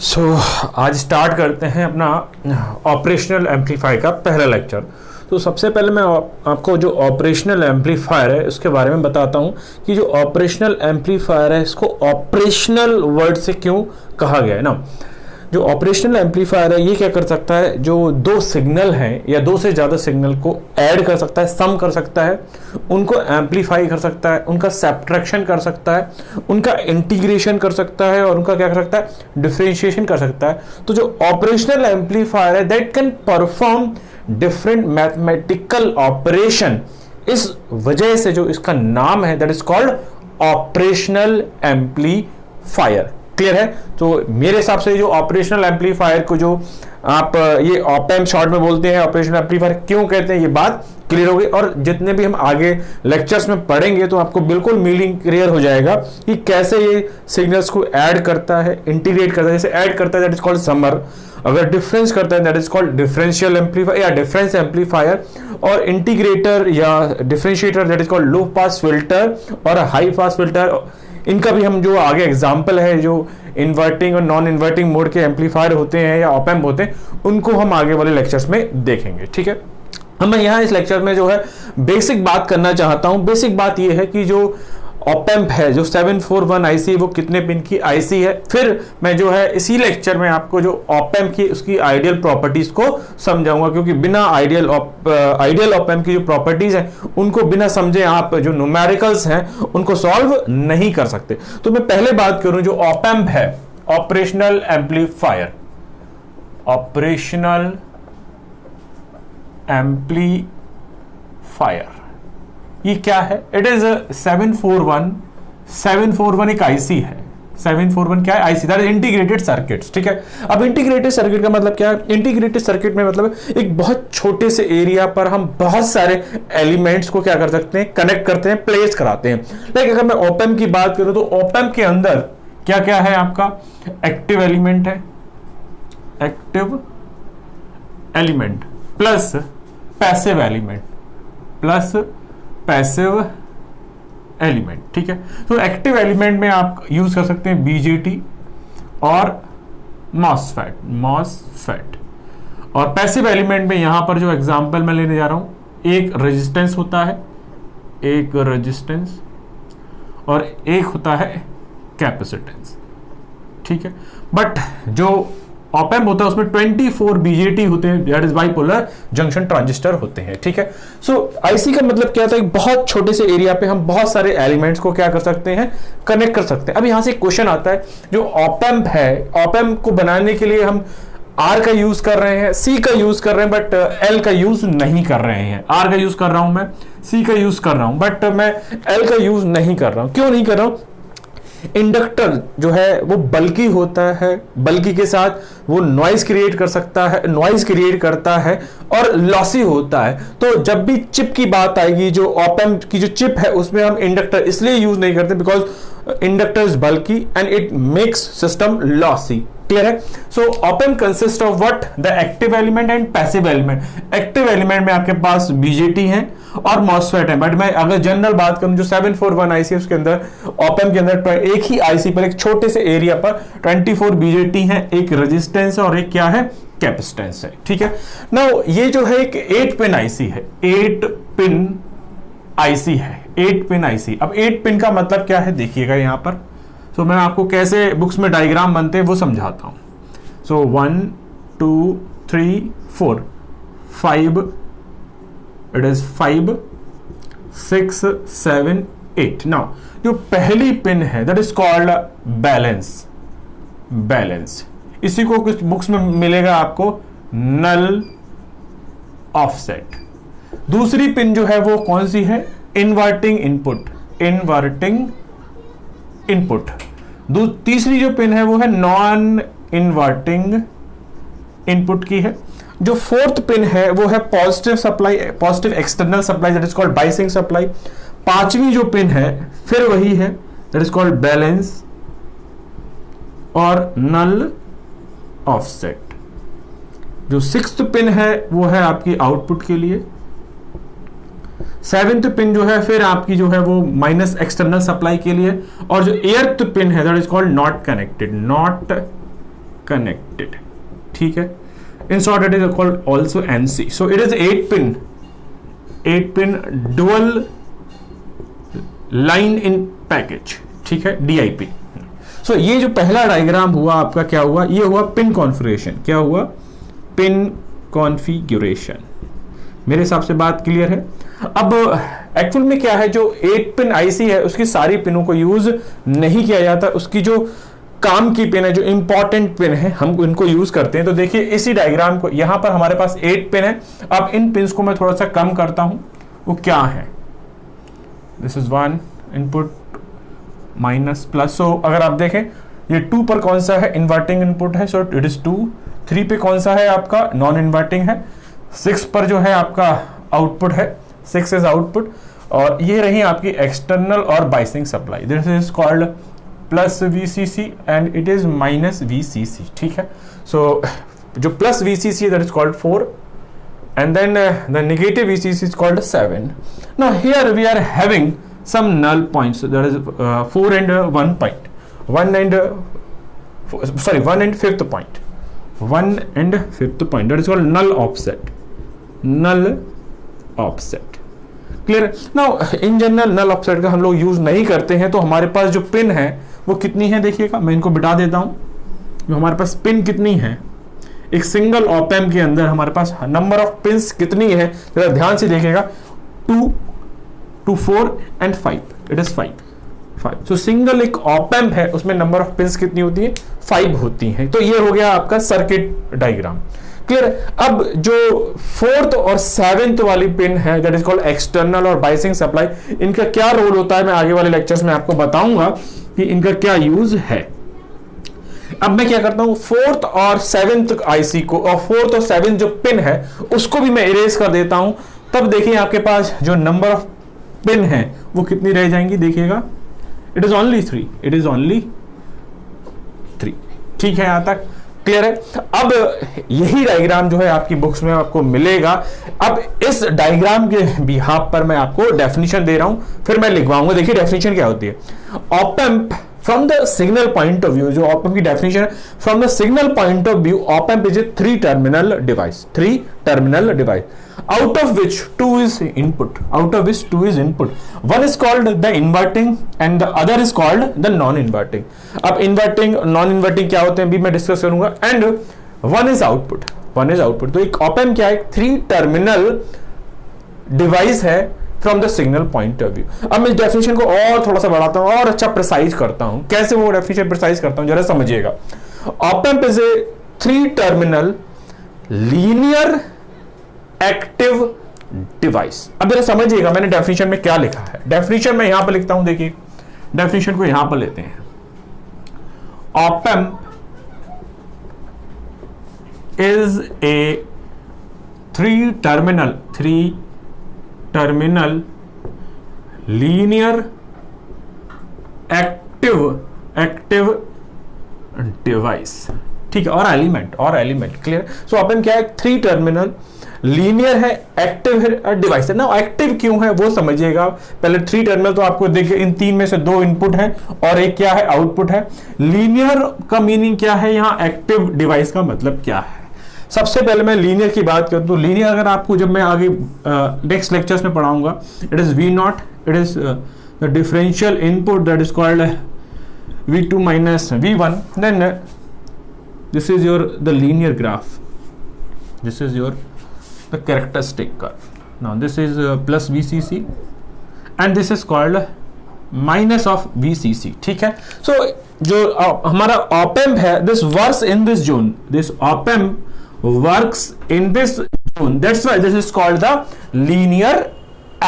सो आज स्टार्ट करते हैं अपना ऑपरेशनल एम्पलीफायर का पहला लेक्चर। तो सबसे पहले मैं आपको जो ऑपरेशनल एम्पलीफायर है उसके बारे में बताता हूँ कि जो ऑपरेशनल एम्पलीफायर है इसको ऑपरेशनल वर्ड से क्यों कहा गया है ना। जो ऑपरेशनल एम्पलीफायर है ये क्या कर सकता है, जो दो सिग्नल हैं या दो से ज़्यादा सिग्नल को ऐड कर सकता है, सम कर सकता है, उनको एम्पलीफाई कर सकता है, उनका सब्ट्रैक्शन कर सकता है, उनका इंटीग्रेशन कर सकता है और उनका क्या कर सकता है, डिफरेंशिएशन कर सकता है। तो जो ऑपरेशनल एम्पलीफायर है that can perform different mathematical operation, इस वजह से जो इसका नाम है that is called operational amplifier. Clear है। तो मेरे हिसाब से जो ऑपरेशनल एम्पलीफायर को जो आप ये ऑप एम्प शॉर्ट में बोलते हैं, ऑपरेशनल एम्पलीफायर क्यों कहते हैं, ये बात क्लियर हो गई। और जितने भी हम आगे लेक्चर्स में पढ़ेंगे तो आपको बिल्कुल मीनिंग क्लियर हो जाएगा कि कैसे ये सिग्नल्स को ऐड करता है, इंटीग्रेट करता है। जैसे ऐड करता है दैट इज कॉल्ड समर, अगर डिफरेंस करता है that is called differential amplifier या डिफरेंस एम्पलीफायर, और इंटीग्रेटर या differentiator that is called low pass filter और हाई पास फिल्टर। इनका भी हम जो आगे एग्जाम्पल है, जो इन्वर्टिंग और नॉन इन्वर्टिंग मोड के एम्पलीफायर होते हैं या ऑप एम्प होते हैं, उनको हम आगे वाले लेक्चर्स में देखेंगे। ठीक है। अब मैं यहाँ इस लेक्चर में जो है बेसिक बात करना चाहता हूँ। बेसिक बात ये है कि जो ऑप एम्प है, जो 741 आईसी, वो कितने पिन की आईसी है। फिर मैं जो है इसी लेक्चर में आपको जो ऑप एम्प की उसकी आइडियल प्रॉपर्टीज को समझाऊंगा, क्योंकि बिना आइडियल ऑप एम्प की जो प्रॉपर्टीज हैं उनको बिना समझे आप जो न्यूमेरिकल्स हैं उनको सॉल्व नहीं कर सकते। तो मैं पहले बात करूं जो ऑप एम्प है, ऑपरेशनल एम्पलीफायर, ऑपरेशनल एम्पलीफायर ये क्या है। इट इज 741 एक आईसी है। 741 क्या है, IC, that is integrated circuits. ठीक है। अब इंटीग्रेटेड सर्किट का मतलब क्या है, इंटीग्रेटेड सर्किट में मतलब एक बहुत छोटे से एरिया पर हम बहुत सारे एलिमेंट्स को क्या कर सकते हैं, कनेक्ट करते हैं, प्लेस कराते हैं। लाइक अगर मैं ऑप एम्प की बात करूं तो ऑप एम्प के अंदर क्या क्या है, आपका एक्टिव एलिमेंट है, active element plus passive element, plus passive element. ठीक है। तो एक्टिव एलिमेंट में आप यूज कर सकते हैं बीजेटी और मॉसफेट, और पैसिव एलिमेंट में यहां पर जो एग्जांपल मैं लेने जा रहा हूं, एक रेजिस्टेंस होता है, एक रेजिस्टेंस, और एक होता है कैपेसिटेंस। ठीक है। बट जो ऑप एम्प होता है उसमें 24 बीजेटी होते हैं, that is bipolar junction transistor होते हैं। ठीक है। सो आईसी का मतलब क्या था, एक बहुत छोटे से एरिया पे हम बहुत सारे एलिमेंट्स को क्या कर सकते हैं, कनेक्ट कर सकते हैं। अब यहां से एक क्वेश्चन आता है, जो ऑप एम्प है, ऑप एम्प को बनाने के लिए हम आर का यूज कर रहे हैं, सी का यूज कर रहे हैं, बट एल का यूज नहीं कर रहे हैं। आर का यूज कर रहा हूं मैं, सी का यूज कर रहा हूं, बट मैं एल का यूज नहीं कर रहा हूं। क्यों नहीं कर रहा हूं, इंडक्टर जो है वो बल्की होता है, बल्की के साथ वो नॉइज क्रिएट कर सकता है, नॉइज क्रिएट करता है और लॉसी होता है। तो जब भी चिप की बात आएगी, जो ऑप एम्प की जो चिप है उसमें हम इंडक्टर इसलिए यूज नहीं करते because inductor is bulky and it makes system lossy. Clear है। So op amp consist of what, the active element and passive element. Active element में आपके पास बीजेटी है और मॉसफेट है, बट मैं अगर जनरल बात करूं जो 741 आईसी उसके अंदर, ऑप एम्प के अंदर एक ही आईसी पर एक छोटे से एरिया पर 24 बीजेटी है, एक रेजिस्टेंस है और एक क्या है, कैपेसिटेंस है। ठीक है। नाउ ये जो है एक 8 पिन आईसी है, 8 पिन आईसी है, 8 पिन आईसी। अब 8 पिन का मतलब क्या है देखिएगा यहां पर। तो मैं आपको कैसे बुक्स में डायग्राम बनते हैं वो समझाता हूं। सो 1 2 3 4 5, इट इज 5 6 7 8। नाउ जो पहली पिन है दैट इज कॉल्ड बैलेंस, इसी को कुछ बुक्स में मिलेगा आपको नल ऑफसेट। दूसरी पिन जो है वो कौन सी है, इन्वर्टिंग इनपुट। तीसरी जो पिन है वो है नॉन इन्वर्टिंग इनपुट की है। जो फोर्थ पिन है वो है positive supply, positive external supply, that is called biasing supply. पांचवी जो पिन है फिर वही है, दैट इज कॉल्ड बैलेंस और नल ऑफसेट। जो सिक्स्थ पिन है वो है आपकी आउटपुट के लिए। सेवेंथ पिन जो है फिर आपकी जो है वो माइनस एक्सटर्नल सप्लाई के लिए, और जो एर्थ पिन है that is called not connected. ठीक है, in short it is called also NC. So it is 8 pin dual line in package. ठीक है, DIP. So ये जो पहला डायग्राम हुआ आपका क्या हुआ, ये हुआ पिन कॉन्फ़िगरेशन. क्या हुआ, पिन कॉन्फ़िगरेशन. मेरे हिसाब से बात क्लियर है. अब एक्चुअल में क्या है, जो 8 पिन आईसी है उसकी सारी पिनों को यूज नहीं किया जाता. उसकी जो काम की पिन है, जो इंपॉर्टेंट पिन है, हम इनको यूज करते हैं. तो देखिए इसी डायग्राम को, यहां पर हमारे पास 8 पिन है. अब इन पिन्स को मैं थोड़ा सा कम करता हूं. वो क्या है, this is 1 input minus plus. So अगर आप देखें ये 2 पर कौन सा है, इन्वर्टिंग इनपुट है, सो इट इज 2. 3 पे कौन सा है आपका, नॉन इन्वर्टिंग है. 6 पर जो है आपका आउटपुट है, 6 इज आउटपुट. और ये रही आपकी एक्सटर्नल और biasing supply. This is called plus VCC and it is minus VCC. ठीक है, सो जो plus VCC that is called 4 and then the negative VCC is called 7. Now here we are having some null points, so that is 4 and 1 point, 1 and 5th point, 1 and 5th point, that is called null offset. Clear? Now in general null offset का हम लोग use नहीं करते हैं. तो हमारे पास जो pin है वो कितनी है, देखिएगा मैं इनको बिठा देता हूं. जो हमारे पास पिन कितनी है, एक सिंगल ऑप एम्प के अंदर हमारे पास नंबर ऑफ पिन्स कितनी है, जरा ध्यान से देखिएगा. 2 to 4 and 5, it is 5. So single एक ऑप एम्प है, उसमें नंबर ऑफ पिन्स कितनी होती है, 5 होती हैं. तो ये हो गया आपका सर्किट डायग्राम. क्लियर. अब जो 4th और 7th वाली पिन है दैट इज कॉल्ड एक्सटर्नल और बाइसिंग सप्लाई, इनका क्या रोल होता है मैं आगे वाले लेक्चर्स में आपको बताऊंगा कि इनका क्या यूज है. अब मैं क्या करता हूं, 4th और 7th आईसी को और 4th और 7th जो पिन है उसको भी मैं इरेज कर देता हूं. तब देखिए आपके पास जो नंबर ऑफ पिन है वो कितनी रह जाएंगी, देखिएगा it is only 3. It is only 3. ठीक है, यहां तक क्लियर है. अब यही डायग्राम जो है आपकी बुक्स में आपको मिलेगा. अब इस डायग्राम के बिहाफ पर मैं आपको डेफिनेशन दे रहा हूं, फिर मैं लिखवाऊंगा. देखिए डेफिनेशन क्या होती है. Op amp from the signal point of view, जो ऑप एम्प की डेफिनेशन है, from the signal point of view op amp is a 3 terminal device. 3 terminal device out of which 2 is input. One is called the inverting and the other is called the non-inverting. अब inverting non inverting क्या होते हैं भी मैं discuss करूंगा. and one is output. तो एक op amp क्या है, 3 टर्मिनल डिवाइस है from the signal point of view. अब मैं इस डेफिनेशन को और थोड़ा सा बढ़ाता हूं और अच्छा प्रिसाइज करता हूं. कैसे वो डेफिनेशन प्रिसाइज करता हूं जरा समझिएगा. op amp is a 3 terminal linear active device. अब जरा समझिएगा मैंने डेफिनेशन में क्या लिखा है. डेफिनेशन में यहां पर लिखता हूं, देखिए डेफिनेशन को यहां पर लेते हैं. Op amp is a 3 terminal linear active device. ठीक है, और एलिमेंट क्लियर. सो ऑप एम्प क्या है, 3 टर्मिनल लीनियर है, एक्टिव है, डिवाइस है ना. एक्टिव क्यों है वो समझिएगा. पहले 3 टर्मिनल तो आपको देखिए इन 3 में से 2 इनपुट है और एक क्या है, आउटपुट है. लीनियर का मीनिंग क्या है, यहाँ एक्टिव डिवाइस का मतलब क्या है. सबसे पहले मैं लीनियर की बात करूं तो लीनियर अगर आपको जब मैं आगे नेक्स्ट लेक्चर्स में पढ़ाऊंगा, it is V0, it is the differential input that is called V2 minus V1. then this is your the linear graph, this is your the characteristic curve. Now this is plus VCC and this is called minus of VCC. ठीक है. so जो हमारा op amp है, this works in this zone, this op amp works in this zone, that's why this is called the linear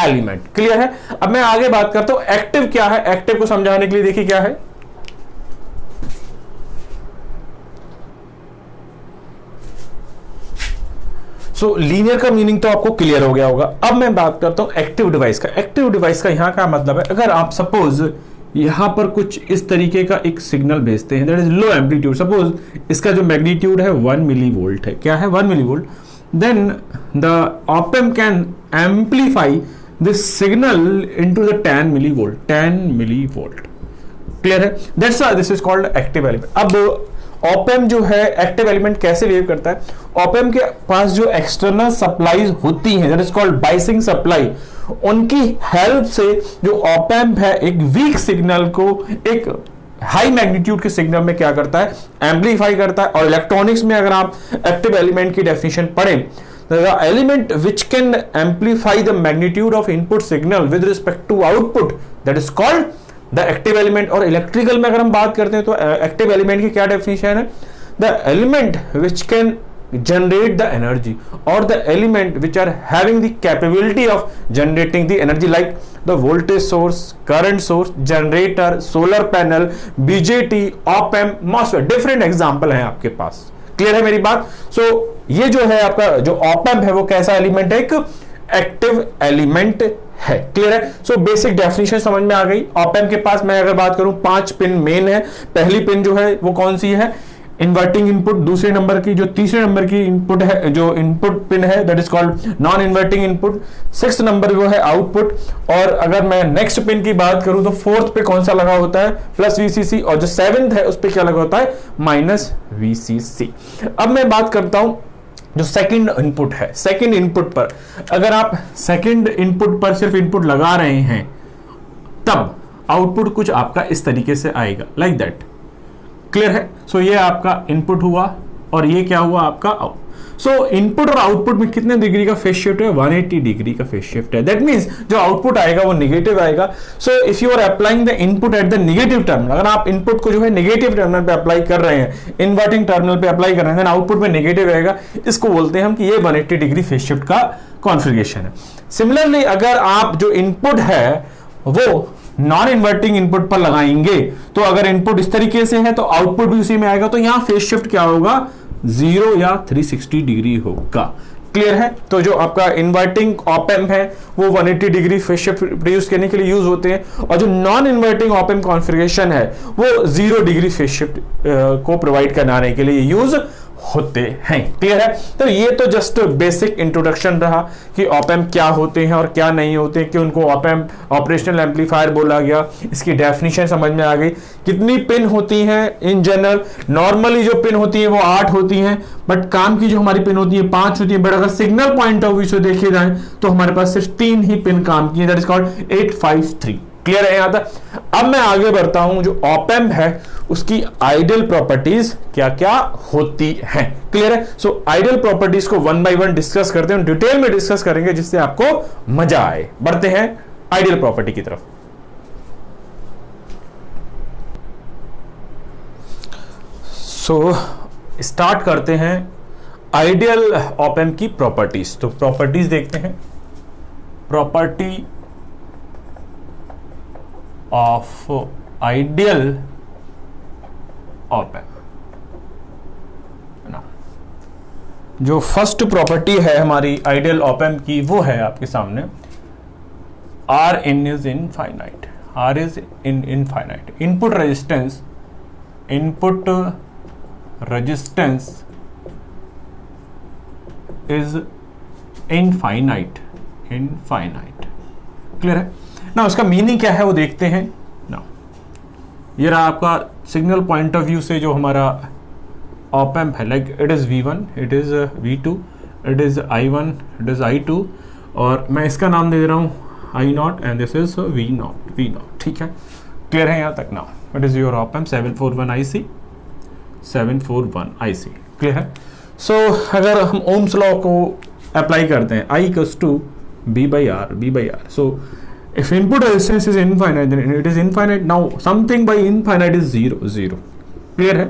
element. Clear है. अब मैं आगे बात करता हूं एक्टिव क्या है. एक्टिव को समझाने के लिए देखिए क्या है. सो लीनियर का मीनिंग तो आपको क्लियर हो गया होगा. अब मैं बात करता हूं एक्टिव डिवाइस का. एक्टिव डिवाइस का यहां का मतलब है, अगर आप सपोज यहां पर कुछ इस तरीके का एक सिग्नल भेजते हैं that is low amplitude, suppose इसका जो मैग्नीट्यूड है 1 मिलीवोल्ट है. क्या है, 1 millivolt. Then the op amp can amplify this signal into the 10 millivolt. Clear है. That's why this is called active element. अब ऑप एम्प जो है एक्टिव एलिमेंट कैसे बिहेव करता है, ऑप एम्प के पास जो एक्सटर्नल सप्लाईज होती हैं that is called biasing supply, उनकी हेल्प से जो ऑप एम्प है एक वीक सिग्नल को एक हाई मैग्नीट्यूड के सिग्नल में क्या करता है, एम्पलीफाई करता है। और इलेक्ट्रॉनिक्स में अगर आप एक्टिव एलिमेंट की डेफिनेशन पढ़ें, the element which can amplify the magnitude of input signal with respect to output, that is called the active element। और इलेक्ट्रिकल में अगर हम बात करते हैं तो एक्टिव एलिमेंट की क्या डेफिनेशन है, the element which can generate the energy or the element which are having the capability of generating the energy like the voltage source, current source, generator, solar panel, BJT, op amp, MOSFET, different example हैं आपके पास। Clear है मेरी बात? ये जो है आपका जो ऑप एम्प है वो कैसा एलिमेंट है, एक एक्टिव एलिमेंट है। क्लियर है? बेसिक डेफिनेशन समझ में आ गई। ऑप एम्प के पास मैं अगर बात करूं 5 पिन मेन है। पहली पिन जो है वो कौन सी है, इन्वर्टिंग इनपुट। दूसरे नंबर की जो तीसरे नंबर की इनपुट है, जो इनपुट पिन है that is called non inverting input. 6th number वो है आउटपुट। और अगर मैं नेक्स्ट पिन की बात करूं तो 4th पे कौन सा लगा होता है, प्लस VCC। और जो 7th है उस पे क्या लगा होता है, माइनस VCC। अब मैं बात करता हूं जो सेकंड इनपुट है। सेकंड इनपुट पर अगर आप सेकंड इनपुट पर सिर्फ इनपुट लगा रहे हैं तब आउटपुट कुछ आपका इस तरीके से आएगा, लाइक दैट। क्लियर है? ये आपका इनपुट हुआ और ये क्या हुआ आपका आउट। इनपुट और आउटपुट में कितने डिग्री का फेज शिफ्ट है, 180 डिग्री का फेज शिफ्ट है। दैट मींस जो आउटपुट आएगा वो नेगेटिव आएगा। If you are applying the input at the negative terminal, अगर आप इनपुट को जो है नेगेटिव टर्मिनल पे अप्लाई कर रहे हैं, इन्वर्टिंग टर्मिनल पे अप्लाई कर रहे हैं, देन आउटपुट में नेगेटिव आएगा। इसको बोलते हैं हम कि ये 180 डिग्री फेज शिफ्ट का कॉन्फ़िगरेशन है। सिमिलरली अगर आप जो इनपुट है वो नॉन इन्वर्टिंग इनपुट पर लगाएंगे तो अगर इनपुट इस तरीके से है तो आउटपुट भी उसी में आएगा। तो यहां फेज शिफ्ट क्या होगा, 0 या 360 डिग्री होगा। क्लियर है? तो जो आपका इन्वर्टिंग ऑप एम्प है वो 180 डिग्री फेज शिफ्ट प्रोड्यूस करने के लिए यूज होते हैं, और जो non inverting op amp configuration है वो 0 डिग्री फेज शिफ्ट को प्रोवाइड कराने के लिए यूज होते हैं। क्लियर है? तो ये तो जस्ट बेसिक इंट्रोडक्शन रहा कि ऑप एम्प क्या होते हैं और क्या नहीं होते, कि उनको ऑप एम्प ऑपरेशनल एम्पलीफायर बोला गया। इसकी डेफिनेशन समझ में आ गई। कितनी पिन होती हैं इन जनरल, नॉर्मली जो पिन होती है वो 8 होती हैं, बट काम की जो हमारी पिन होती है 5 होती है। बट अगर सिग्नल पॉइंट ऑफ व्यू से देखे जाए तो हमारे पास सिर्फ 3 ही पिन काम की है, दैट इज कॉल्ड 853। क्लियर है यहां तक? अब मैं आगे बढ़ता हूं, जो ऑप एम्प है उसकी आइडियल प्रॉपर्टीज क्या क्या होती हैं। क्लियर है? आइडियल प्रॉपर्टीज को 1 by 1 डिस्कस करते हैं, डिटेल में डिस्कस करेंगे जिससे आपको मजा आए। बढ़ते हैं आइडियल प्रॉपर्टी की तरफ। स्टार्ट करते हैं आइडियल ऑप एम्प की प्रॉपर्टीज। तो प्रॉपर्टीज देखते हैं। Property of ideal op amp, जो फर्स्ट प्रॉपर्टी है हमारी आइडियल ऑप एम्प की वो है आपके सामने, R in is infinite। R is in infinite। Input resistance is infinite. Clear है ना? उसका मीनिंग क्या है वो देखते हैं ना। ये रहा आपका सिग्नल पॉइंट ऑफ व्यू से जो हमारा ऑप एम्प है, like it is V1, it is V2, it is I1, it is I2, और मैं इसका नाम दे रहा हूं I0 and this is V0। ठीक है? क्लियर है यहां तक? ना it is your op amp 741 IC। Clear है? अगर हम ओम्स लॉ को अप्लाई करते हैं, I equals to B by R। If input resistance is infinite, then it is infinite. Now something by infinite is 0. Clear है?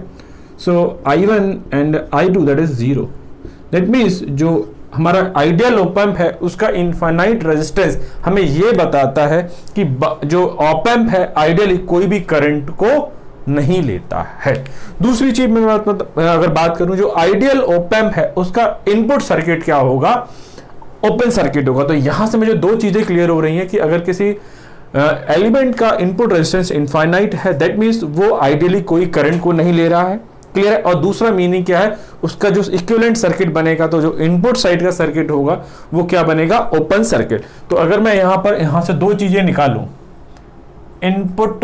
I1 and I2 that is 0. That means जो हमारा ideal op amp है उसका infinite resistance हमें ये बताता है कि जो ऑप एम्प है आइडियली कोई भी करंट को नहीं लेता है। दूसरी चीज में अगर बात करूं, जो आइडियल ऑप एम्प है उसका इनपुट सर्किट क्या होगा, ओपन सर्किट होगा। तो यहां से मुझे 2 चीजें क्लियर हो रही हैं कि अगर किसी एलिमेंट का इनपुट रेजिस्टेंस इनफाइनाइट है, दैट मींस वो आइडियली कोई करंट को नहीं ले रहा है। क्लियर है? और दूसरा मीनिंग क्या है, उसका जो इक्विवेलेंट सर्किट बनेगा, तो जो इनपुट साइड का सर्किट होगा वो क्या बनेगा, ओपन सर्किट। तो अगर मैं यहां से 2 चीजें निकालूं, input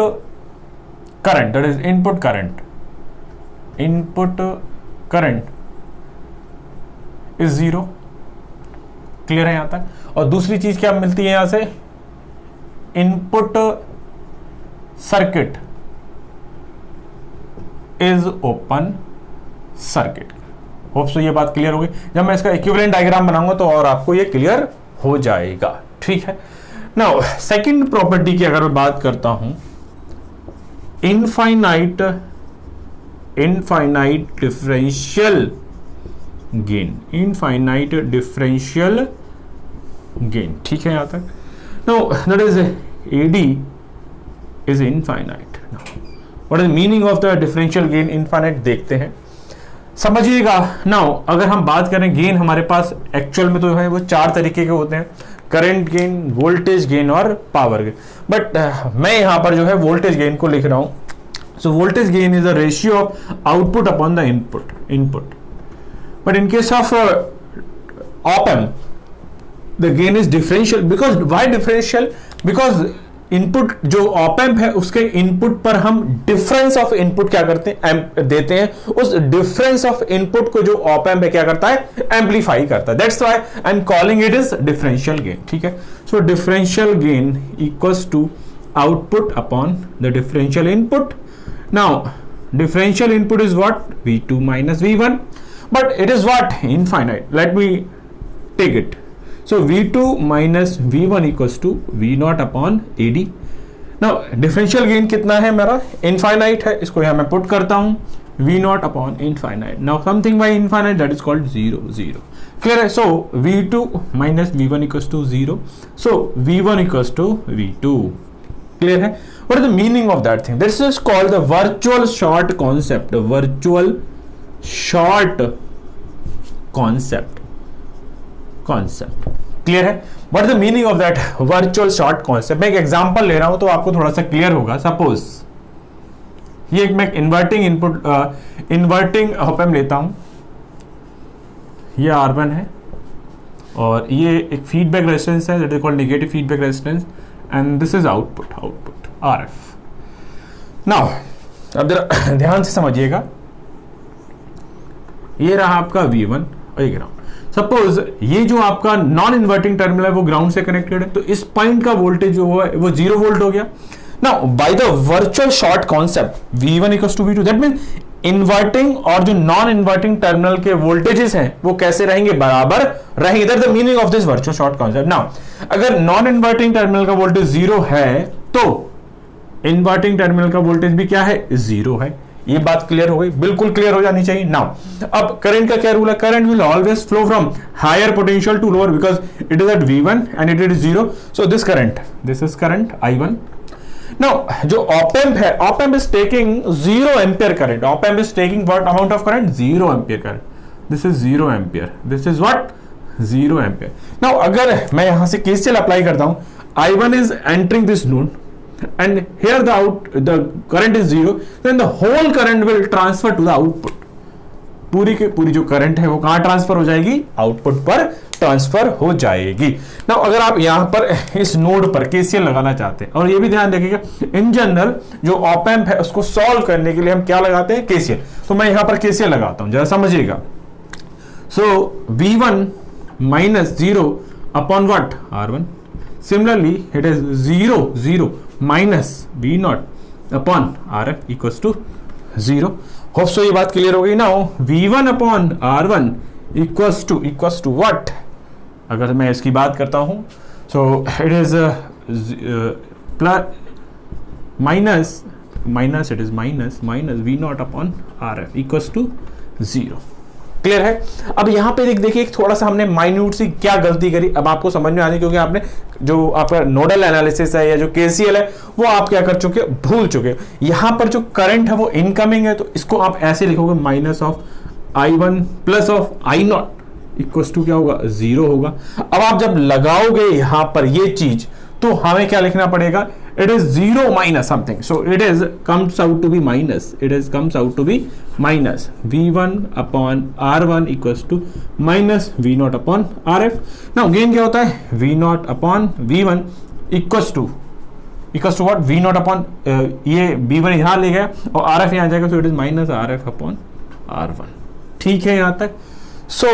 current that is input current input current is 0। Clear है यहां तक? और दूसरी चीज क्या मिलती है यहां से, input circuit is open circuit. Hope so ये बात क्लियर होगी। जब मैं इसका इक्विवेलेंट डायग्राम बनाऊंगा तो और आपको ये क्लियर हो जाएगा। ठीक है। नाउ सेकंड प्रॉपर्टी की अगर मैं बात करता हूं, infinite differential gain, infinite differential gain. ठीक है यहां तक? Now that is AD is infinite. What is meaning of the differential gain infinite देखते हैं, समझिएगा। नाउ अगर हम बात करें गेन, हमारे पास एक्चुअल में तो है वो 4 तरीके के होते हैं, करंट गेन, वोल्टेज गेन और पावर गेन। बट मैं यहां पर जो है वोल्टेज गेन को लिख रहा हूं। So voltage gain is the ratio of output upon the input. But in case of op-amp the gain is differential. Because why differential? Because input जो op-amp है उसके इनपुट पर हम डिफरेंस ऑफ इनपुट क्या करते हैं, देते हैं। उस डिफरेंस ऑफ इनपुट को जो op-amp है क्या करता है, एम्पलीफाई करता है। That's why I am calling it is differential gain. ठीक है। So differential gain equals to output upon the differential input. Now differential input is what, V2 minus V1, but it is what, infinite. Let me take it. So V2 minus V1 equals to V0 upon AD. Now differential gain कितना है मेरा, infinite है, इसको यहाँ मैं put करता हूँ, V0 upon infinite. Now something by infinite, that is called 0, 0. Clear है? So V2 minus V1 equals to 0. So V1 equals to V2. Clear है? What is the meaning of that thing? This is called the virtual short concept. The virtual short concept. Clear है? What is the meaning of that virtual short concept? मैं एक example ले रहा हूं तो आपको थोड़ा सा क्लियर होगा। सपोज ये मैं इन्वर्टिंग इनपुट इन्वर्टिंग op-amp लेता हूं, ये R1 है और ये एक फीडबैक रेजिस्टेंस है, that is called negative feedback resistance, and this is output RF। Now अब जरा ध्यान से समझिएगा, ये रहा आपका V1 और ये ग्राउंड। सपोज ये जो आपका नॉन इन्वर्टिंग टर्मिनल है वो ग्राउंड से कनेक्टेड है, तो इस पॉइंट का वोल्टेज जो है वो 0 वोल्ट हो गया। Now by the virtual short concept V1 equals to V2, that means inverting और जो नॉन इन्वर्टिंग टर्मिनल के वोल्टेजेस हैं वो कैसे रहेंगे, बराबर रहेंगे। That the meaning of this virtual short concept. Now अगर नॉन इन्वर्टिंग टर्मिनल का वोल्टेज 0 है तो इन्वर्टिंग टर्मिनल का वोल्टेज भी क्या है, 0 है। ये बात क्लियर हो गई, बिल्कुल क्लियर हो जानी चाहिए। नाउ अब करंट का क्या रूल है, current will always flow from higher potential to lower because it is at V1 and it is 0। So this is current I1। Now जो op-amp है, op-amp is taking 0 ampere current, op-amp is taking what amount of current, 0 ampere current. This is 0 ampere, this is what, 0 ampere. Now अगर मैं यहां से KCL apply करता हूं, I1 is entering this node and here the current is 0, then the whole current will transfer to the output. पूरी की पूरी जो करंट है वो कहां ट्रांसफर हो जाएगी, आउटपुट पर ट्रांसफर हो जाएगी। नाउ अगर आप यहां पर इस नोड पर KCL लगाना चाहते हैं, और ये भी ध्यान रखिएगा इन जनरल जो op-amp है उसको सॉल्व करने के लिए हम क्या लगाते हैं, KCL। तो मैं यहां पर KCL लगाता हूं, जरा समझिएगा। सो V1 minus 0 upon what, R1। Similarly it is 0 0 minus V0 upon RF equals to 0। Hope so ये बात क्लियर हो गई। Now V1 upon R1 equals to what, अगर मैं इसकी बात करता हूं, सो it is minus it is minus V0 upon RF equals to 0। Clear है? अब यहां पे देखिए एक थोड़ा सा हमने माइन्यूट सी क्या गलती करी, अब आपको समझ में आनी, क्योंकि आपने जो आपका नोडल एनालिसिस है या जो KCL है वो आप क्या कर चुके, भूल चुके। यहां पर जो करंट है वो इनकमिंग है, तो इसको आप ऐसे लिखोगे minus of I1 plus of I0 equals to क्या होगा, 0 होगा। अब आप जब लगाओगे यहां पर ये चीज, तो हमें क्या लिखना पड़ेगा, it is 0 minus something, so it is comes out to be minus, V1 upon R1 equals to minus V0 upon RF। now gain क्या होता है, V0 upon V1 equals to equals to what, V naught upon ये B1 यहाँ ले गया और RF यहाँ जाएगा, so it is minus RF upon R1। ठीक है यहाँ तक। सो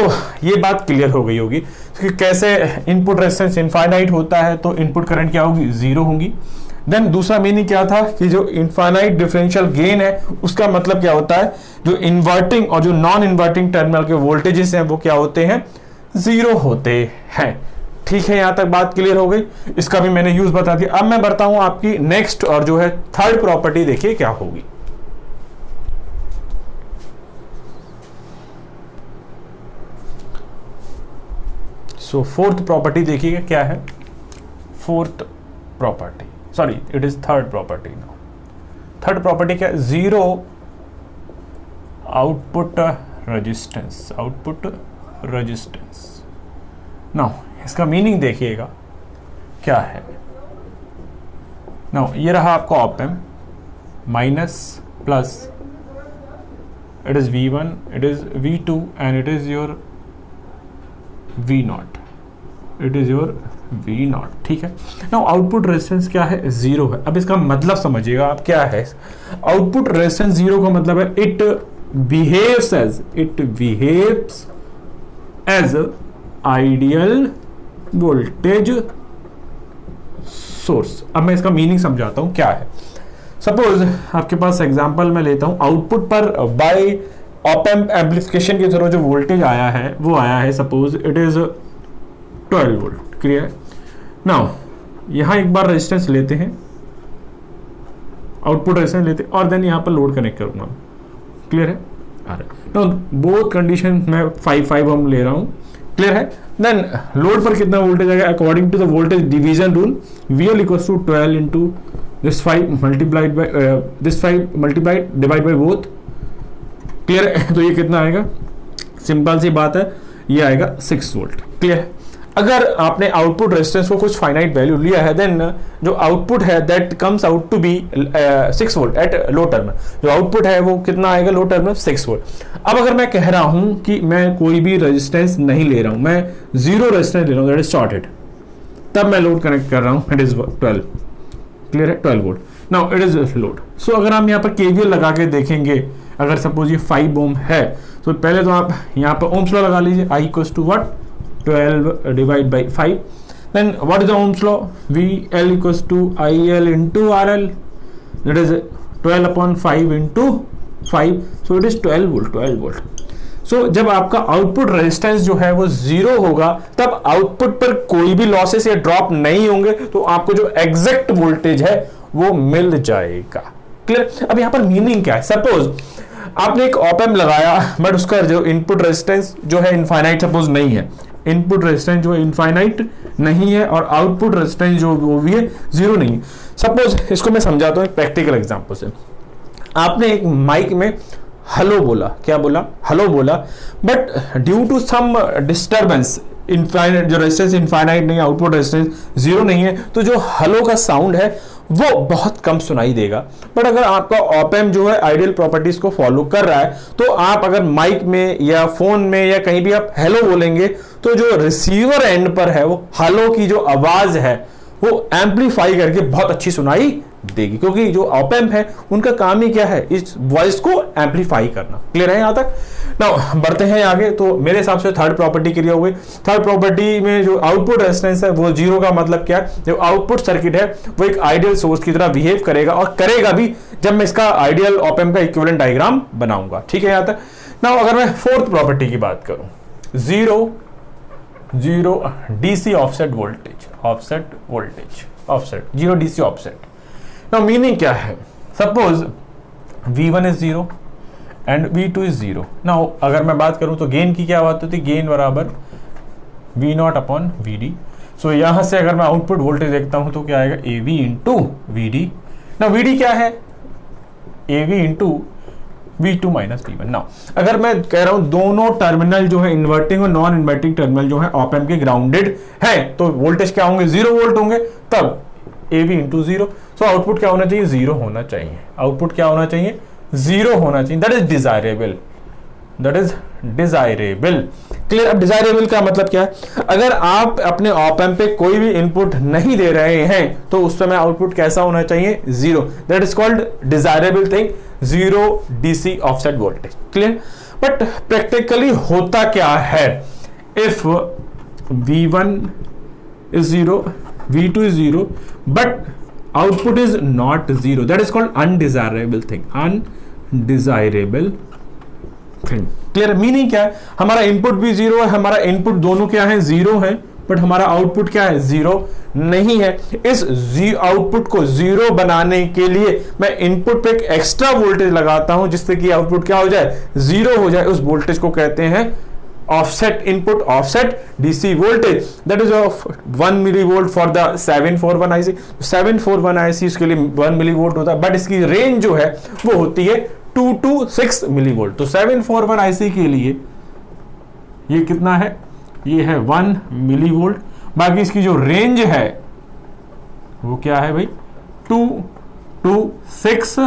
ये बात क्लियर हो गई होगी कि कैसे इनपुट रेजिस्टेंस इनफाइनाइट होता है तो इनपुट करंट क्या होगी, जीरो होगी। देन दूसरा मीनिंग क्या था कि जो इनफाइनाइट डिफरेंशियल गेन है उसका मतलब क्या होता है, जो इन्वर्टिंग और जो नॉन इन्वर्टिंग टर्मिनल के वोल्टेजेस हैं वो क्या होते हैं, जीरो होते हैं। ठीक है, यहां तक बात क्लियर हो गई, इसका भी मैंने यूज बता दिया। अब मैं बढ़ता हूं आपकी नेक्स्ट और जो है थर्ड प्रॉपर्टी, देखिए क्या होगी। सो फोर्थ प्रॉपर्टी देखिएगा क्या है, fourth property, sorry it is third property now. Third property क्या, zero output resistance, output resistance. Now इसका मीनिंग देखिएगा क्या है। नाउ ये रहा आपका op amp, minus plus, it is V1, it is V2 and it is your V0, it is your V0। ठीक है, नाउ आउटपुट रेजिस्टेंस क्या है, जीरो है। अब इसका मतलब समझिएगा आप क्या है। आउटपुट रेजिस्टेंस जीरो का मतलब है it behaves as ideal voltage source. अब मैं इसका मीनिंग समझाता हूं क्या है। सपोज आपके पास एग्जांपल मैं लेता हूं, आउटपुट पर बाय ऑप एम्प एम्प्लीफिकेशन के थ्रू जो वोल्टेज आया है वो आया है, suppose it is 12 volt. Clear. Now यहां एक बार रेजिस्टेंस लेते हैं, आउटपुट रेजिस्टेंस लेते हैं और देन यहां पर लोड कनेक्ट करूंगा। क्लियर है, आ रहा है। नाउ बोथ कंडीशन मैं 5 ओम ले रहा हूं। क्लियर है। देन लोड पर कितना वोल्टेज आएगा, according to the voltage division rule, VL equals to 12 into this 5 multiplied by this 5 multiplied divide by both. Clear है, तो ये कितना आएगा, सिंपल सी बात है, ये आएगा 6 वोल्ट। क्लियर है। अगर आपने आउटपुट रेजिस्टेंस को कुछ फाइनाइट वैल्यू लिया है, देन जो आउटपुट है that comes out to be 6 volt at low terminal. जो आउटपुट है वो कितना आएगा लो टर्मिनल, 6 वोल्ट। अब अगर मैं कह रहा हूं कि मैं कोई भी रेजिस्टेंस नहीं ले रहा हूं, मैं जीरो रेजिस्टेंस ले रहा हूं, दैट इज शॉर्टेड, तब मैं लोड कनेक्ट कर रहा हूं, इट इज 12। क्लियर है, 12 volt. Now it is load. So अगर हम यहाँ पर KVL लगा के देखेंगे, अगर सपोज ये 5 ओम है, तो पहले तो आप यहाँ पर ओम्स लॉ लगा लीजिए, I equals to what, 12 divide by 5। Then what is the Ohm's law, VL equals to IL into RL, that is 12 upon 5 into 5, so it is 12 volt, 12 volt. सो जब आपका आउटपुट रेजिस्टेंस जो है वो zero होगा, तब आउटपुट पर कोई भी लॉसेस या ड्रॉप नहीं होंगे, तो आपको जो एग्जैक्ट वोल्टेज है वो मिल जाएगा। क्लियर। अब यहाँ पर मीनिंग क्या है, सपोज आपने एक ऑप एम्प लगाया बट उसका जो इनपुट रेजिस्टेंस जो है इनफाइनाइट सपोज नहीं है, इनपुट रेजिस्टेंस जो है इनफाइनाइट नहीं है और आउटपुट रेजिस्टेंस जो वो भी है जीरो नहीं है। सपोज इसको मैं समझाता हूँ एक प्रैक्टिकल एग्जांपल से। आपने एक माइक में हेलो बोला, क्या बोला, हेलो बोला, but due to some disturbance infinite, जो रेजिस्टेंस इनफाइनाइट नहीं है, आउटपुट रेजिस्टेंस जीरो नहीं है, तो जो हेलो का साउंड है वो बहुत कम सुनाई देगा। बट अगर आपका ऑप एम्प जो है आइडियल प्रॉपर्टीज को फॉलो कर रहा है, तो आप अगर माइक में या फोन में या कहीं भी आप हेलो बोलेंगे, तो जो रिसीवर एंड पर है वो हेलो की जो आवाज है वो एम्पलीफाई करके बहुत अच्छी सुनाई देगी, क्योंकि जो ऑप एम्प है उनका काम ही क्या है, इस वॉइस को एम्पलीफाई करना। क्लियर है यहाँ तक। नाउ बढ़ते हैं आगे। तो मेरे हिसाब से थर्ड प्रॉपर्टी क्लियर हो गई। थर्ड प्रॉपर्टी में जो आउटपुट रेजिस्टेंस है वो जीरो का मतलब क्या है, जो आउटपुट सर्किट है वो एक आइडियल सोर्स की तरह बिहेव करेगा और करेगा भी जब मैं इसका आइडियल ऑप एम्प का इक्विवेलेंट डायग्राम बनाऊंगा। ठीक है यहाँ तक। नाउ अगर मैं फोर्थ प्रॉपर्टी की बात करूं, zero DC offset voltage, offset voltage, offset, zero DC offset. Now meaning क्या है, suppose V1 is zero and V2 is zero. Now अगर मैं बात करूं तो गेन की क्या बात होती है, गेन बराबर V0 अपॉन VD। सो यहां से अगर मैं आउटपुट वोल्टेज देखता हूं तो क्या आएगा, AV into VD। Now VD क्या है, AV into V2 minus V1। Now अगर मैं कह रहा हूं दोनों टर्मिनल जो है इन्वर्टिंग और नॉन इन्वर्टिंग टर्मिनल जो है ऑप एम्प के ग्राउंडेड है, तो वोल्टेज क्या होंगे, 0 वोल्ट होंगे, तब AV इंटू 0। सो आउटपुट क्या होना चाहिए, 0 होना चाहिए। आउटपुट क्या होना चाहिए, 0 होना चाहिए, that is desirable. That is desirable. Clear. अब डिजायरेबल का मतलब क्या है? अगर आप अपने ऑप एम्प पे कोई भी इनपुट नहीं दे रहे हैं तो उस समय आउटपुट कैसा होना चाहिए? Zero. That is called desirable thing, zero DC offset voltage. Clear. But practically होता क्या है? If V1 is 0, V2 is 0, but output is not 0, that is called undesirable thing, undesirable thing। Clear. Meaning क्या है? हमारा input भी zero है, हमारा input दोनों क्या है? जीरो है, बट हमारा आउटपुट क्या है? जीरो नहीं है। इस आउटपुट को जीरो बनाने के लिए मैं इनपुट पे एक एक्स्ट्रा वोल्टेज लगाता हूं जिससे कि आउटपुट क्या हो जाए? जीरो हो जाए। उस वोल्टेज को कहते हैं offset input, offset DC voltage. That is of 1 millivolt for the 741 IC. 741 IC उसके लिए 1 मिलीवोल्ट होता है, बट इसकी रेंज जो है वो होती है 2 to 6 मिलीवोल्ट। तो 741 आईसी के लिए ये कितना है? ये है 1 मिलीवोल्ट। बाकी इसकी जो रेंज है वो क्या है भाई? 2 to 6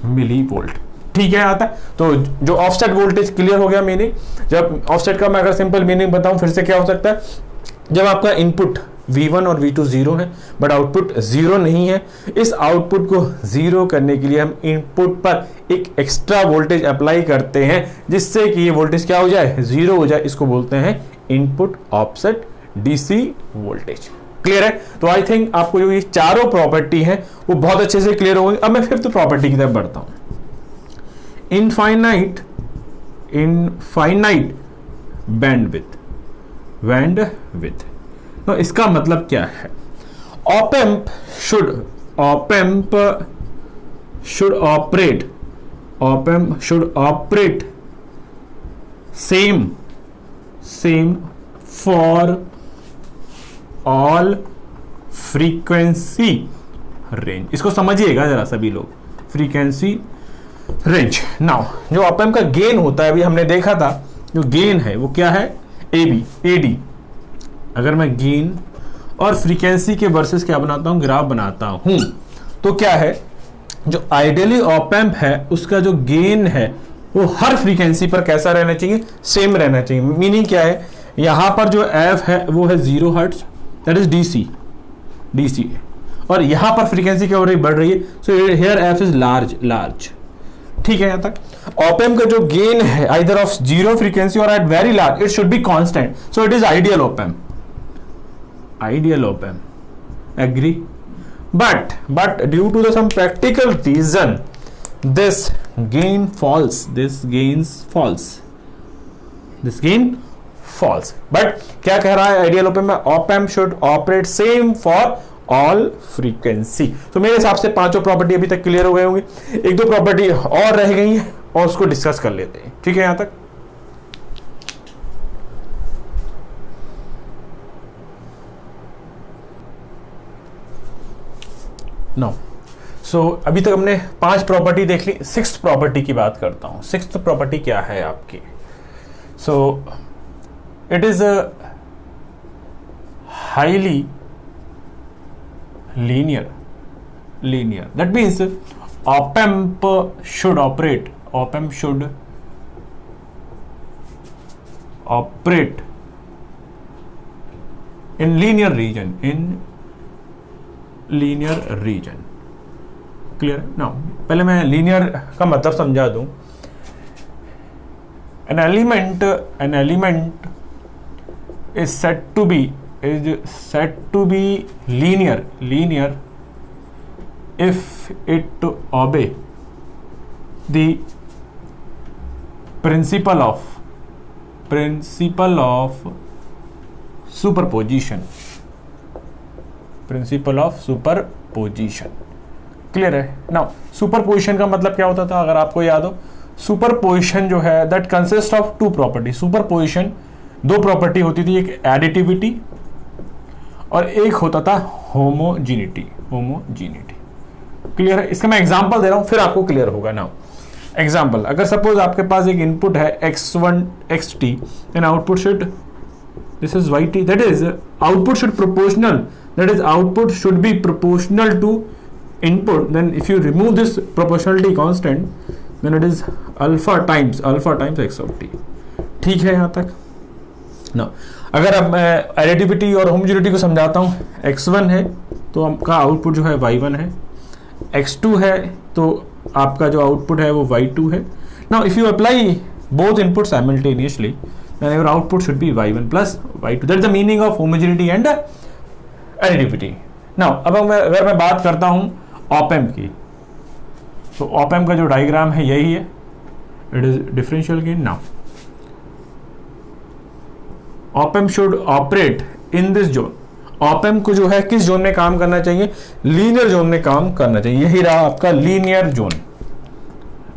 मिलीवोल्ट। ठीक है आता है। तो जो ऑफसेट वोल्टेज क्लियर हो गया मीनिंग। जब ऑफसेट का मैं अगर सिंपल मीनिंग बताऊं फिर से, क्या हो सकता है? जब आपका इनपुट V1 और V2 जीरो है बट आउटपुट जीरो नहीं है, इस आउटपुट को जीरो करने के लिए हम इनपुट पर एक एक्स्ट्रा वोल्टेज अप्लाई करते हैं जिससे कि ये वोल्टेज क्या हो जाए? जीरो हो जाए। इसको बोलते हैं input offset DC voltage. Clear है? तो आई थिंक आपको जो ये चारों प्रॉपर्टी है वो बहुत अच्छे से क्लियर हो गई। अब मैं फिफ्थ प्रॉपर्टी की तरफ बढ़ता हूं, इनफाइनाइट बैंडविड्थ। तो इसका मतलब क्या है? Op amp should operate same for all frequency range. इसको समझिएगा जरा सभी लोग, फ्रीक्वेंसी रेंज। नाउ जो ऑप एम्प का गेन होता है, अभी हमने देखा था जो गेन है वो क्या है? एडी। अगर मैं गेन और फ्रीक्वेंसी के वर्सेस क्या बनाता हूं? ग्राफ बनाता हूं, तो क्या है? जो आइडियली ऑप एम्प है उसका जो गेन है वो हर फ्रीक्वेंसी पर कैसा रहना चाहिए? सेम रहना चाहिए। मीनिंग क्या है? यहां पर जो एफ है वो है 0 हर्ट्ज, दैट इज डीसी, और यहां पर फ्रीक्वेंसी क्या हो रही? बढ़ रही है। So here F is large. ठीक है यहां तक। ऑप एम्प का जो गेन है आइदर ऑफ जीरो फ्रीक्वेंसी और at very large, it should be constant, so it is ideal op amp. Agree? But due to some practical reason, this gain falls. But क्या कह रहा है ideal op amp में? Op amp should operate same for all frequency. तो मेरे हिसाब से पांचों प्रॉपर्टी अभी तक क्लियर हो गई होंगी। एक दो प्रॉपर्टी और रह गई है और उसको डिस्कस कर लेते हैं। ठीक है यहां तक। नो सो अभी तक हमने 5 प्रॉपर्टी देख ली। 6th प्रॉपर्टी की बात करता हूं। 6th प्रॉपर्टी क्या है आपकी? सो it is highly linear. That means op amp should operate in linear region। Clear? Now पहले मैं लीनियर का मतलब समझा दूं। an element is said to be linear if it obey the principle of superposition. Clear है? Now superposition का मतलब क्या होता था? अगर आपको याद हो, सुपरपोजिशन जो है that consist of 2 property. Superposition 2 property होती थी, एक एडिटिविटी और एक होता था होमोजीनिटी। क्लियर है? इसका मैं एग्जांपल दे रहा हूं फिर आपको क्लियर होगा। नाउ एग्जांपल, अगर सपोज आपके पास एक इनपुट है x1 xt and output should, this is yt, that is output should be proportional to input, then if you remove this proportionality constant then it is alpha times x of t. ठीक है यहाँ तक ना। अगर अब मैं additivity और homogeneity को समझाता हूँ, x1 है तो आपका आउटपुट जो है y1 है, x2 है तो आपका जो आउटपुट है वो y2 है। Now if you apply both input simultaneously then your output should be y1 plus y2। That is the meaning of homogeneity and additivity. Now अब अगर मैं बात करता हूँ ऑप एम्प की, तो ऑप एम्प का जो डायग्राम है यही है, it is differential gain. Now op amp should operate in this zone. Op amp को जो है किस जोन में काम करना चाहिए, लीनियर जोन में काम करना चाहिए। यही रहा आपका लीनियर जोन।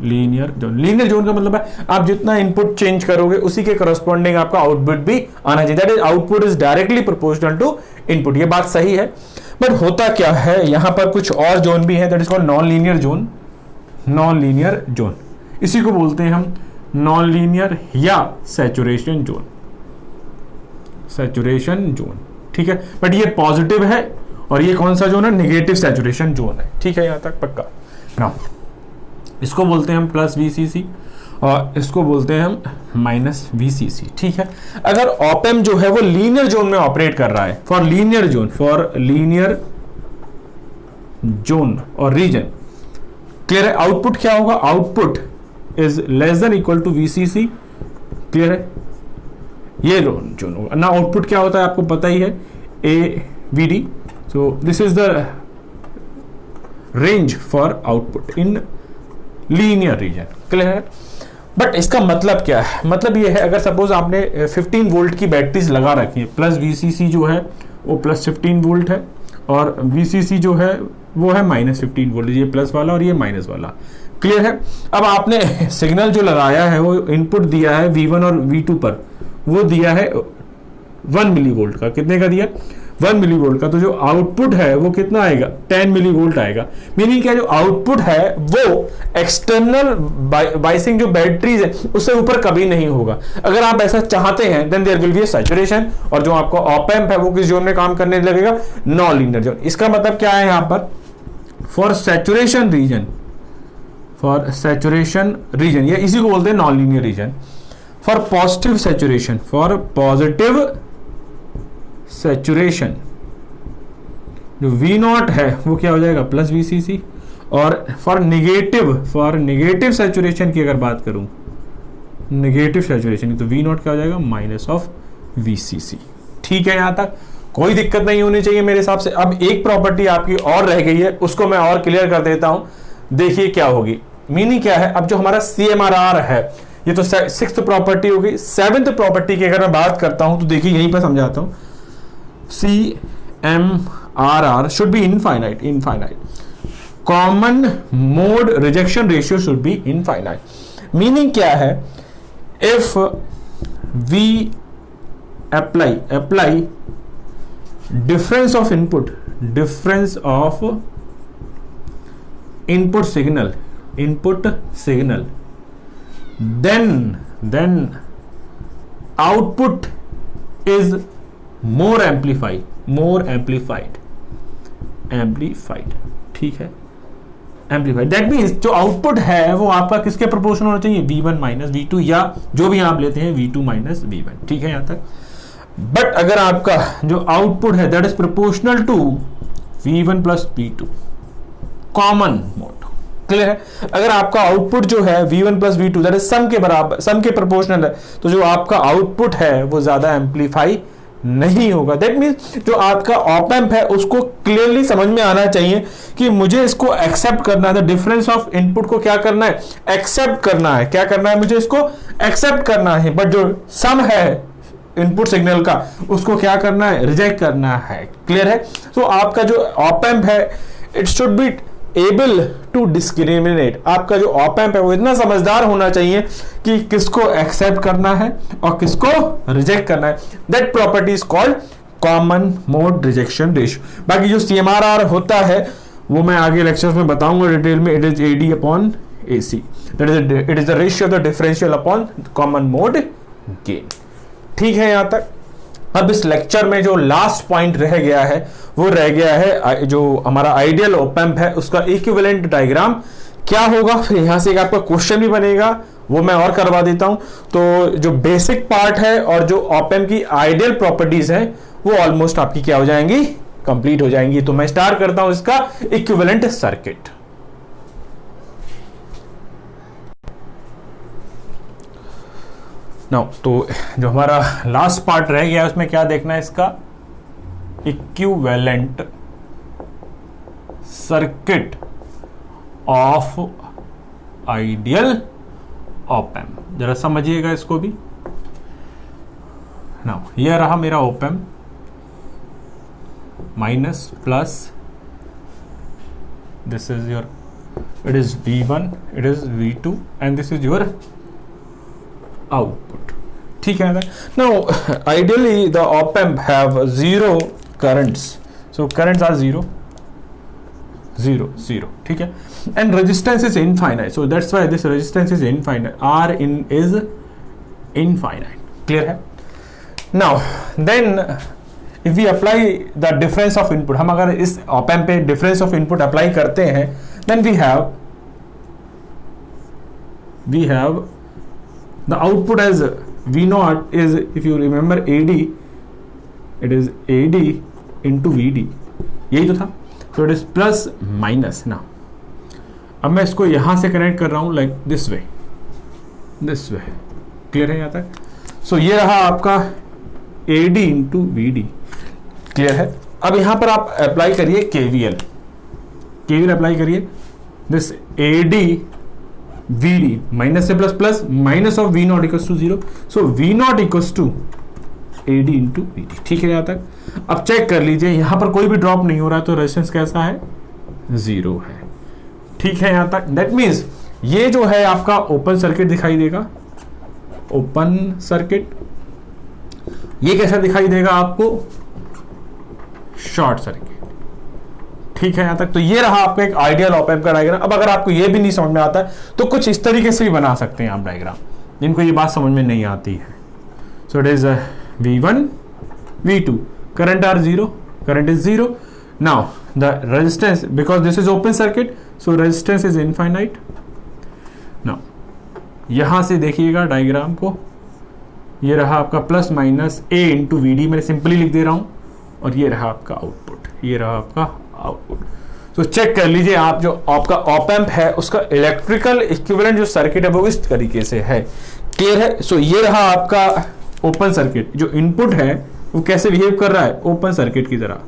लीनियर जोन का मतलब है आप जितना इनपुट चेंज करोगे उसी के करस्पॉन्डिंग आपका आउटपुट भी आना चाहिए। That is output is directly proportional to input. ये बात सही है, बट होता क्या है यहां पर कुछ और जोन भी है, that is called non linear zone. Non linear zone इसी को बोलते हैं हम नॉन लीनियर या सैचुरेशन जोन। सैचुरेशन जोन, ठीक है, बट ये पॉजिटिव है और ये कौन सा जोन है, नेगेटिव सैचुरेशन जोन है। ठीक है, यहां तक पक्का ना। इसको बोलते हैं हम प्लस वीसीसी और इसको बोलते हैं हम माइनस वीसीसी। ठीक है, अगर ऑप एम्प जो है वो लीनियर जोन में ऑपरेट कर रहा है, फॉर लीनियर जोन और रीजन, क्लियर है। आउटपुट क्या होगा, output is less than equal to VCC. Clear है, ये जोन होगा ना। आउटपुट क्या होता है आपको पता ही है, A V D. So this is the range for output in linear region. Clear है, बट इसका मतलब क्या है, मतलब ये है अगर सपोज आपने 15 वोल्ट की बैटरीज लगा रखी है, प्लस वीसीसी जो है वो प्लस 15 वोल्ट है और वीसीसी जो है वो है माइनस 15 वोल्ट, ये प्लस वाला और ये माइनस वाला। क्लियर है, अब आपने सिग्नल जो लगाया है वो इनपुट दिया है V1 और V2 पर, वो दिया है 1 मिली वोल्ट का। कितने का दिया, 1 मिली वोल्ट का। तो जो आउटपुट है वो कितना आएगा, 10 मिली वोल्ट आएगा। मीनिंग क्या, जो आउटपुट है वो एक्सटर्नल बाइसिंग जो बैटरीज है उससे ऊपर कभी नहीं होगा। अगर आप ऐसा चाहते हैं then there will be a saturation, और जो आपका ऑप एम्प है वो किस जोन में काम करने लगेगा, नॉन लीनियर जोन। इसका मतलब क्या है यहाँ पर, फॉर सैचुरेशन रीजन, ये इसी को बोलते हैं non linear region. For positive saturation, जो V नॉट है वो क्या हो जाएगा, प्लस VCC। और फॉर नेगेटिव सैचुरेशन की अगर बात करूं, नेगेटिव सैचुरेशन तो V नॉट क्या हो जाएगा, माइनस ऑफ VCC। ठीक है, यहां तक कोई दिक्कत नहीं होनी चाहिए मेरे हिसाब से। अब एक प्रॉपर्टी आपकी और रह गई है, उसको मैं और क्लियर कर देता हूं। देखिए क्या होगी, मीनिंग क्या है, अब जो हमारा CMRR है ये तो 6th प्रॉपर्टी होगी। 7th प्रॉपर्टी की अगर मैं बात करता हूं तो देखिए यहीं पर समझाता हूं। CMRR should be infinite. Common mode rejection ratio should be infinite. Meaning क्या है, if we apply difference of input signal, then output is more amplified. ठीक है, एम्पलीफाइड। दैट मीन्स जो आउटपुट है वो आपका किसके प्रोपोर्शनल होना चाहिए, V1 माइनस V2, या जो भी आप लेते हैं V2 माइनस V1। ठीक है यहां तक। बट अगर आपका जो आउटपुट है that is proportional to V1 plus V2, common mode. Clear है, अगर आपका आउटपुट जो है V1 plus V2 that is some के बराबर, सम के प्रोपोर्शनल है, तो जो आपका आउटपुट है वो ज्यादा एम्पलीफाई नहीं होगा। दैट मीन्स जो आपका ऑप एम्प है उसको क्लियरली समझ में आना चाहिए कि मुझे इसको एक्सेप्ट करना है। द डिफरेंस ऑफ इनपुट को क्या करना है, एक्सेप्ट करना है। क्या करना है, मुझे इसको एक्सेप्ट करना है। बट जो सम है इनपुट सिग्नल का उसको क्या करना है, रिजेक्ट करना है। क्लियर है, तो आपका जो ऑप एम्प है it should be able to discriminate. आपका जो ऑप एम्प है वो इतना समझदार होना चाहिए कि किसको एक्सेप्ट करना है और किसको रिजेक्ट करना है। That property is called common mode rejection ratio. बाकी जो CMRR होता है वो मैं आगे लेक्चर्स में बताऊंगा डिटेल में। It is AD upon AC, it is the ratio of the differential upon common mode gain. ठीक है यहां तक। अब इस लेक्चर में जो लास्ट पॉइंट रह गया है वो रह गया है जो हमारा आइडियल ऑप एम्प है उसका इक्विवेलेंट डायग्राम क्या होगा, फिर यहां से एक आपका क्वेश्चन भी बनेगा, वो मैं और करवा देता हूं। तो जो बेसिक पार्ट है और जो ऑप एम्प की आइडियल प्रॉपर्टीज है वो ऑलमोस्ट आपकी क्या हो जाएंगी, कंप्लीट हो जाएंगी। तो मैं स्टार्ट करता हूं इसका इक्विवेलेंट सर्किट। नाउ तो जो हमारा लास्ट पार्ट रह गया उसमें क्या देखना है, इसका equivalent circuit of ideal op amp. जरा समझिएगा इसको भी। नाउ यह रहा मेरा op amp, minus plus, this is your, it is V1, it is V2 and this is your output. ठीक है ना। Now ideally the op amp have zero currents, so currents are zero, 0 ठीक है, and resistance is infinite, so that's why this resistance is infinite, R in is infinite, clear है। now then if we apply the difference of input, हम अगर इस op amp पे difference of input apply करते हैं, then we have the output as V0 is, if you remember, AD, it is AD into VD, यही तो था। So it is plus minus ना। अब मैं इसको यहां से कनेक्ट कर रहा हूं लाइक दिस वे, क्लियर है यहां तक। सो ये रहा आपका AD इंटू VD, क्लियर है। अब यहां पर आप अप्लाई करिए KVL अप्लाई करिए, दिस AD VD माइनस से plus plus, minus of V0 equals to 0, so V0 equals to AD into VD, ठीक है यहां तक। अब चेक कर लीजिए, यहां पर कोई भी ड्रॉप नहीं हो रहा है, तो रेजिस्टेंस कैसा है, 0 है, ठीक है यहां तक। दैट मीन्स ये जो है आपका ओपन सर्किट दिखाई देगा, ओपन सर्किट। ये कैसा दिखाई देगा आपको, शॉर्ट सर्किट, ठीक है यहां तक। तो ये रहा आपका एक आइडियल ऑप एम्प का डायग्राम। अब अगर आपको ये भी नहीं समझ में आता है तो कुछ इस तरीके से भी बना सकते हैं आप डायग्राम, जिनको ये बात समझ में नहीं आती है। सो it is V1, V2, current are 0, current is 0. Now the resistance, because this is open circuit, so resistance is infinite. Now यहां से देखिएगा डायग्राम को, ये रहा आपका plus minus A into VD, मैंने सिंपली लिख दे रहा हूं, और ये रहा आपका आउटपुट, ये रहा आपका आउटपुट। तो चेक कर लीजिए आप, जो आपका ऑप एम्प है उसका इलेक्ट्रिकल इक्विवेलेंट जो सर्किट है वो इस तरीके से है, क्लियर है। सो ये रहा आपका ओपन सर्किट, जो इनपुट है वो कैसे बिहेव कर रहा है, ओपन सर्किट की तरह,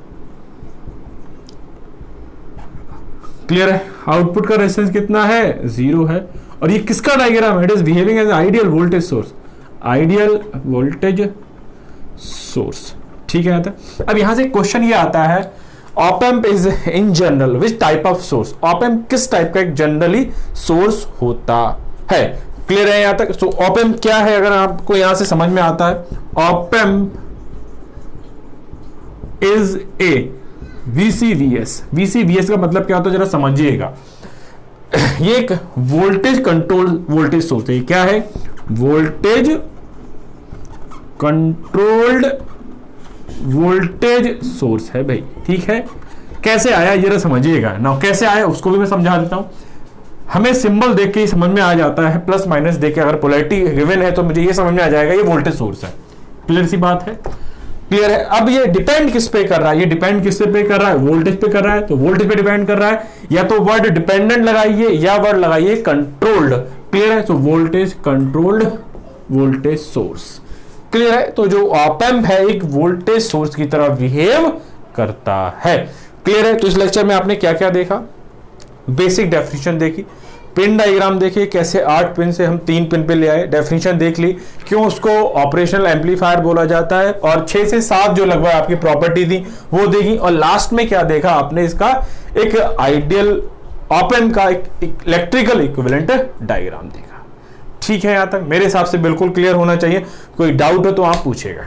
क्लियर है। आउटपुट का रेजिस्टेंस कितना है, 0 है। और ये किसका डायग्राम है, it is behaving as ideal voltage source, ideal voltage source, ठीक है। अब यहां से क्वेश्चन ये आता है, op amp is in general which type of source, op amp किस टाइप का एक जनरली सोर्स होता है, क्लियर है यहां तक। सो ऑप एम्प क्या है, अगर आपको यहां से समझ में आता है, op amp is a VCVS का मतलब क्या होता है, जरा समझिएगा। ये एक वोल्टेज कंट्रोल वोल्टेज सोर्स है। क्या है, वोल्टेज कंट्रोल्ड वोल्टेज सोर्स है भाई, ठीक है। कैसे आया जरा समझिएगा ना, कैसे आया उसको भी मैं समझा देता हूं। हमें सिंबल देख के ही समझ में आ जाता है, प्लस माइनस देख के, अगर पोलैरिटी गिवन है तो मुझे ये समझ में आ जाएगा ये वोल्टेज सोर्स है, क्लियर सी बात है, क्लियर है। अब ये डिपेंड किस पे कर रहा है, ये डिपेंड किस पे कर रहा है, वोल्टेज पे कर रहा है, तो वोल्टेज पे डिपेंड कर रहा है। या तो वर्ड डिपेंडेंट लगाइए या वर्ड लगाइए कंट्रोल्ड, क्लियर है। तो voltage controlled voltage source, clear है। तो जो ऑप एम्प है एक वोल्टेज सोर्स की तरह बिहेव करता है, क्लियर है। तो इस लेक्चर में आपने क्या क्या देखा, बेसिक डेफिनेशन देखी, पिन डायग्राम देखिए, कैसे 8 पिन से हम 3 पिन पे ले आए, डेफिनेशन देख ली, क्यों उसको ऑपरेशनल एम्पलीफायर बोला जाता है, और 6 से 7 जो लगभग आपकी प्रॉपर्टी थी वो देखी, और लास्ट में क्या देखा आपने, इसका एक आइडियल ऑप एम्प का एक इलेक्ट्रिकल इक्विवेलेंट डायग्राम देखा, ठीक है। यहां तक मेरे हिसाब से बिल्कुल क्लियर होना चाहिए, कोई डाउट हो तो आप पूछेगा।